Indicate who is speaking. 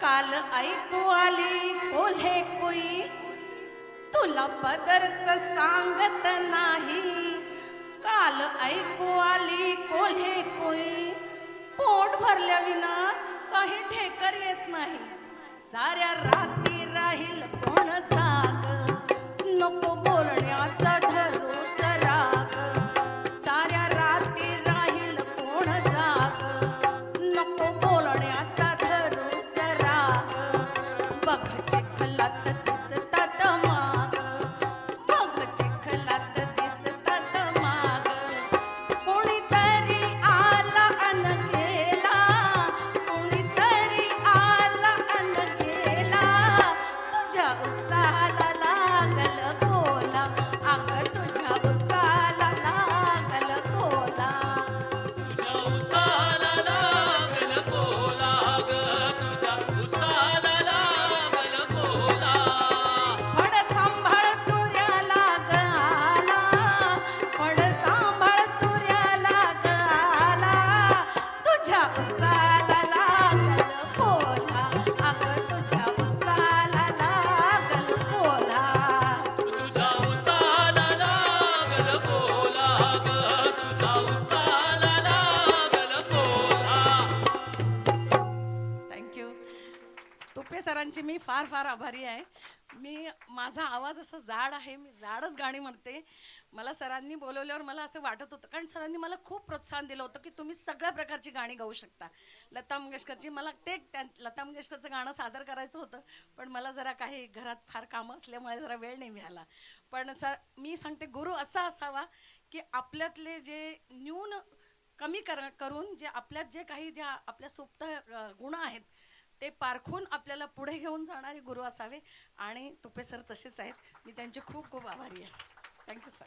Speaker 1: काल ऐकू आली कोल्हे कोई, तुला पदरच सांगत नाही. काल ऐकू आली कोल्हे कोई, पोट भरल्या विना काही ठेकर येत नाही. साऱ्या राती राहील कोण जाग, नको बोलण्याचा धरू सराग. साऱ्या राती राहील कोण जाग, नको बोलण्याचा धरू सराग. बघ चिखलात दिसतात माग, बघ चिखलात दिसतात माग. कोणीतरी आला अन गेला, कोणीतरी आला अन गेला. तुझ्या उसाला लागल कोला, अग तुझ्या उसाला लागल कोला.
Speaker 2: तुझ्या उसाला लागल कोला ग, तुझ्या उसाला लागल कोला.
Speaker 1: फड सांभाळ तुऱ्याला ग आला, फड सांभाळ तुऱ्याला ग आला. तुझ्या उसाला लागल कोला, अग तुझ्या उसाला लागल कोला.
Speaker 2: तुझ्या उसाला लागल कोला ग, तुझ्या उसाला लागल कोला.
Speaker 1: थँक्यू. तुपे सरांची मी फार फार आभारी आहे. माझा आवाज असा जाड आहे, मी जाडच गाणी म्हणते. मला सरांनी बोलवल्यावर मला असं वाटत होतं, कारण सरांनी मला खूप प्रोत्साहन दिलं होतं की तुम्ही सगळ्या प्रकारची गाणी गाऊ शकता. लता मंगेशकरची मला लता मंगेशकरचं गाणं सादर करायचं होतं, पण मला जरा काही घरात फार कामं असल्यामुळे जरा वेळ नाही मिळाला. पण सर मी सांगते, गुरु असा असावा की आपल्यातले जे न्यून कमी करून जे आपल्यात जे काही ज्या आपल्या सुप्त गुण आहेत ते पारखून आपल्याला पुढे घेऊन जाणारे गुरु असावे. आणि तुपे सर तसेच आहेत. मी त्यांचे खूप खूप आभारी आहे. Thank you sir.